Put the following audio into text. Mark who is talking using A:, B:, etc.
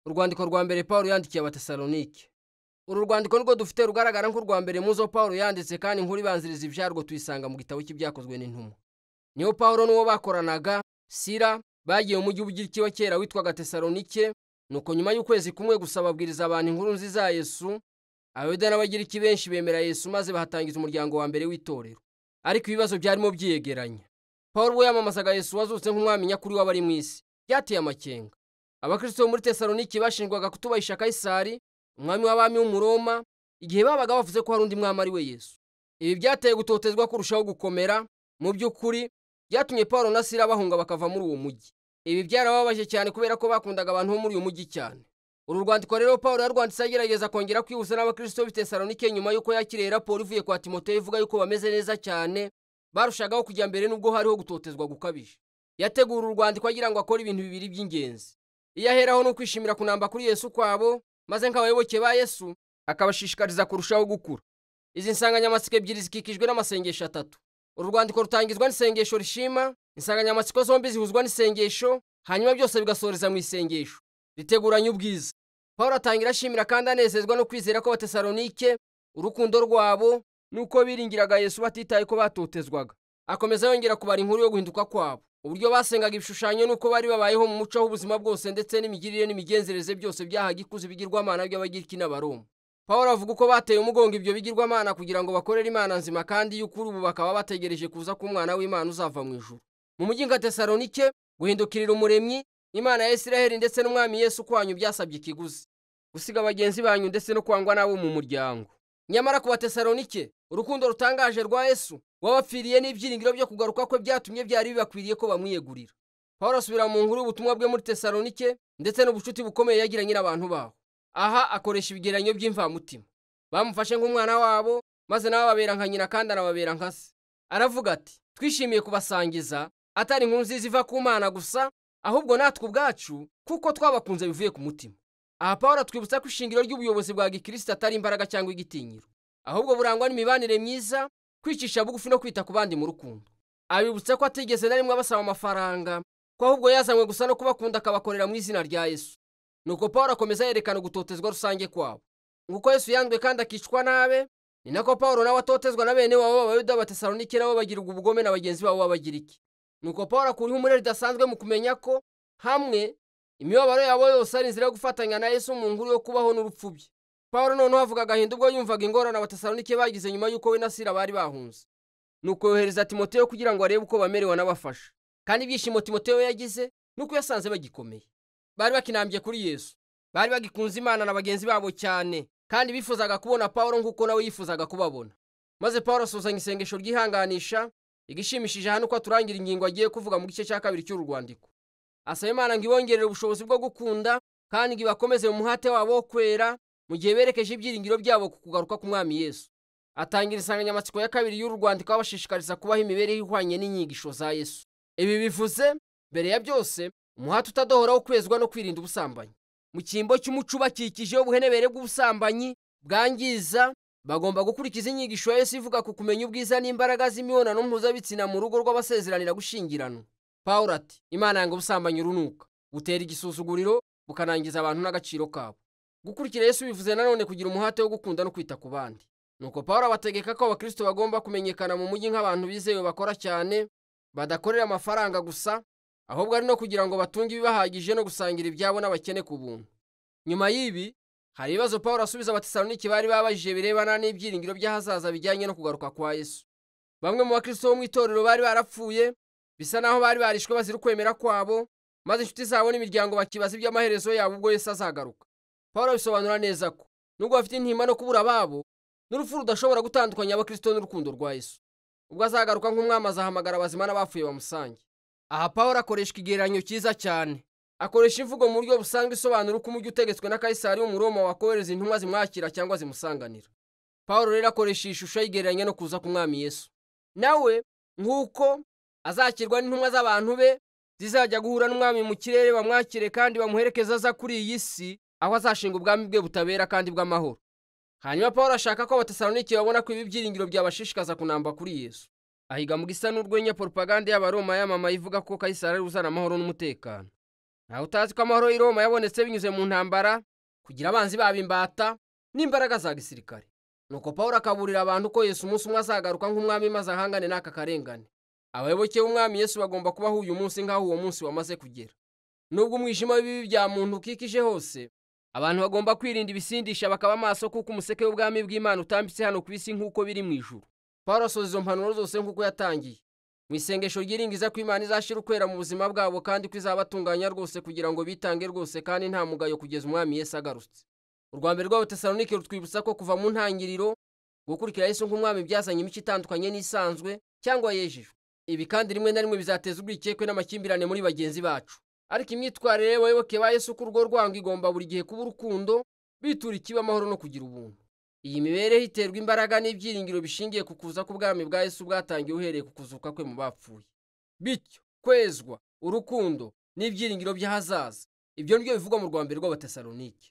A: Urwandiko rwa mbere Pawulo yandikiye Abatesalonike. Uru rwandiko nirwo dufite rugaragara nk'urwa mbere muzo Pawulo yanditse, kandi inkuru ibanziriza ivyarwo tuyisanga mu gitabo cy'ibyakozwe n'intumwa. Niyo Pawulo n'uwo bakoranaga Sila bagiye mu mujyi w'Ubugiriki wa kera witwaga Tesalonike, nuko nyuma y'ukwezi kumwe gusa babwiriza abantu inkuru nziza ya Yesu. Abayuda n'Abagiriki benshi bemera Yesu, maze bahatangiza umuryango wa mbere w'itorero. Ariko ibibazo byarimo byiyegeranya. Pawulo we yamamazaga Yesu wazutse nk'umwami nyakuri w'abari mu isi. Byateye amakenga. Abakristo muri Tesalonike bashinjwaga kutubahisha Kaisari, umwami w'abami w'Umuroma, igihe babaga bavuze ko hari undi mwami ari we Yesu. Ibi byateye gutotezwa kurushaho gukomera. Mu by'ukuri byatumye Pawulo na Sila bahunga bakava muri uwo mujyi. Ibi byarababaje cyane kubera ko bakundaga abantu bo muri uyu mujyi cyane. Uru rwandiko rero Pawulo yarwanditse agerageza kongera kwihuza n'Abakristo b'i Tesalonike nyuma y'uko yakiriye raporo ivuye kwa Timoteyo ivuga yuko bameze neza cyane, barushagaho kujya mbere nubwo hariho gutotezwa gukabije. Yategura urwandiko agira ngo akore ibintu bibiri by'ingenzi. Iyo aheraho no kwishimira kunamba kuri Yesu kwabo, maze nk'abayoboke ba Yesu akabashishikariza kurushaho gukura. Izi nsanganyamatsiko ebyiri zikikijwe n'amasengesho atatu. Uru rwandiko rutangizwa n'isengesho rishima, insanganyamatsiko zombi zihuzwa n'isengesho, hanyuma byose bigasoreza mu isengesho riteguranye ubwiza. Pawulo atangira ashimira kandi anezezwa no kwizera ko Abatesalonike, urukundo rwabo nuko biringiraga Yesu batitaye ko batotezwaga. Akomeza yongera kubara inkuru yo guhinduka kwabo, uburyo basengaga ibishushanyo nuko bari babayeho mu muco w'ubuzima bwose, ndetse n'imigirire n'imigenzereze byose byahaga ikuzo ibigirwamana by'Abagiriki n'Abaroma. Pawulo avuga uko bateye umugongo ibyo bigirwamana kugira ngo bakorere Imana nzima, kandi y'ukuri ubu bakaba bategereje kuza k'Umwana w'Imana uzava mu ijuru. Mu mujyi nka Tesalonike, guhindukirira Umuremyi, Imana ya Isiraheli ndetse n'Umwami Yesu kwanyu byasabye ikiguzi, gusiga bagenzi banyu ndetse no kwangwa nabo mu muryango. Nyamara ku Batesalonike, urukundo rutangaje rwa Yesu wabapfiriye n'ibyiringiro byo kugaruka kwe byatumye byari bibakwiriye ko bamwiyegurira. Pawulo asubira mu nkuru y'ubutumwa bwe muri Tesalonike ndetse n'ubucuti bukomeye yagiranye n'abantu baho. Aha akoresha ibigereranyo by'imvamutima. Bamufashe nk'umwana wabo, maze nawe ababera nka nyina kandi anababera nka se. Aravuga ati, twishimiye kubasangiza atari inkuru nziza iva ku Mana gusa, ahubwo natwe ubwacu kuko twabakunze bivuye ku mutima. Aha Pawulo atwibutsa ko ishingiro ry'ubuyobozi bwa Gikristo atari imbaraga cyangwa igitinyiro, ahubwo burangwa n'imibanire myiza, kwicisha bugufi no kwita ku bandi mu rukundo. Abibutsa ko atigeze na rimwe abasaba amafaranga, ko ahubwo yazanywe gusa no kubakunda akabakorera mu izina rya Yesu. Nuko Pawulo akomeza yerekana gutotezwa rusange kwabo. Nguko Yesu yanzwe kandi akicwa nabe, ni nako Pawulo nawe atotezwa na bene wabo b'Abayuda b'Abatesalonike nabo bagirirwa ubugome na bagenzi babo b'Abagiriki. Nuko Pawulo akura ihumure ridasanzwe mu kumenya ko hamwe imibabaro yabo yose ari inzira yo gufatanya na Yesu mu nkuru yo kubaho n'urupfu bye. Pawulo noneho avuga agahinda ubwo yumvaga ingorane Abatesalonike bagize nyuma y'uko we na Sila bari bahunze. Nuko yohereza Timoteyo kugira ngo arebe uko bamerewe n'abafasha. Kandi ibyishimo Timoteyo yagize nuko yasanze bagikomeye. Bari bakinambye kuri Yesu, bari bagikunze Imana na bagenzi babo cyane, kandi bifuzaga kubona Pawulo nk'uko nawe yifuzaga kubabona. Maze Pawulo asuzanya isengesho ryihanganisha, igishimishije hano ko aturangira ingingo agiye kuvuga mu gice cya kabiri cy'uru rwandiko. Asaba Imana ngo ibongerere ubushobozi bwo gukunda, kandi ngo ibakomeze mu muhate wabo wo kwera, mu gihe berekeje ibyiringiro byabo ku kugaruka k'Umwami Yesu. Atangira insanganyamatsiko ya kabiri y'uru rwandiko abashishikariza kubaho imibereho ihwanye n'inyigisho za Yesu. Ibi bivuze mbere ya byose umuhate utadohora wo kwezwa no kwirinda ubusambanyi. Mu cyimbo cy'umuco bakikije ubuhenebere bw'ubusambanyi bwangiza, bagomba gukurikiza inyigisho ya Yesu ivuga ku kumenya ubwiza n'imbaraga z'imibonano mpuzabitsina mu rugo rw'abasezeranira gushyingiranwa. Pawulo ati, Imana yanga ubusambanyi urunuka, butera igisuzuguriro, bukanangiza abantu n'agaciro kabo. Gukurikira Yesu bivuze nanone kugira umuhate wo gukunda no kwita ku bandi. Nuko Pawulo abategeka ko Abakristo bagomba kumenyekana mu mujyi nk'abantu bizewe bakora cyane, badakorera amafaranga gusa, ahubwo ari no kugira ngo batunge ibibahagije no gusangira ibyabo n'abakene ku buntu. Nyuma y'ibi hari ibibazo Pawulo asubiza Abatesalonike bari babajije birebana n'ibyiringiro by'ahazaza bijyanye no kugaruka kwa Yesu. Bamwe mu Bakristo bo mu itorero bari barapfuye, bisa naho bari barishwe bazira ukwemera kwabo, maze inshuti zabo n'imiryango bakibaza iby'amaherezo yabo ubwo Yesu azagaruka. Pawulo bisobanura neza ko nubwo bafite intimba no kubura ababo, n'urupfu rudashobora gutandukanya Abakristo n'urukundo rwa Yesu. Ubwo azagaruka nk'umwami azahamagara abazima n'abapfuye bamusange. Aha Pawulo akoresha ikigereranyo cyiza cyane. Akoresha imvugo mu buryo busanzwe isobanura uko umujyi utegetswe na Kaisari w'Umuroma wakohereza intumwa zimwakira cyangwa zimusanganira. Pawulo rero akoresha ishusho y'igereranya no kuza k'Umwami Yesu. Nawe nk'uko azakirwa n'intumwa z'abantu be zizajya guhura n'Umwami mu kirere bamwakire kandi bamuherekeza aza kuri iyi si, aho azashinga ubwami bwe butabera kandi bw'amahoro. Hanyuma Pawulo ashaka ko Abatesalonike babona ko ibi byiringiro byabashishikaza kunamba kuri Yesu. Ahiga mu gisa n'urwenya propaganda y'Abaroma yamamaye ivuga ko Kaisari uzana amahoro n'umutekano. ntawe utazi ko amahoro y'i Roma yabonetse binyuze mu ntambara, kugira abanzi babo imbata n'imbaraga za gisirikare. Nuko Pawulo akaburira abantu ko Yesu umunsi umwe azagaruka nk'umwami maze ahangane n'aka karengane. Abayoboke b'umwami Yesu bagomba kubaho uyu munsi nk'aho uwo munsi wamaze kugera. Nubwo umwijima w'ibibi bya muntu ukikije hose, abantu bagomba kwirinda ibisindisha bakaba maso, kuko umuseke w'ubwami bw'Imana utambitse hano ku isi nk'uko biri mu ijuru. Pawulo asoza izo mpanuro zose nk'uko yatangiye, mu isengesho ryiringiza ko Imana izashira ukwera mu buzima bwabo kandi ko izabatunganya rwose kugira ngo bitange rwose kandi nta mugayo kugeza umwami Yesu agarutse. Urwa mbere rw'Abatesalonike rutwibutsa ko kuva mu ntangiriro gukurikira Yesu nk'umwami byazanye imico itandukanye n'isanzwe cyangwa yejejwe. Ibi kandi rimwe na rimwe bizateza urwikekwe n'amakimbirane muri bagenzi bacu. Ariko imyitwarire y'abayoboke ba Yesu ku rwo rwango igomba buri gihe kuba urukundo, bitura ikiba amahoro no kugira ubuntu. Iyi mibereho iterwa imbaraga n'ibyiringiro bishingiye ku kuza k'ubwami bwa Yesu bwatangiye uhereye ku kuzuka kwe mu bapfuye. Bityo kwezwa, urukundo n'ibyiringiro by'ahazaza, ibyo nibyo bivugwa mu rwa mbere rw'Abatesalonike.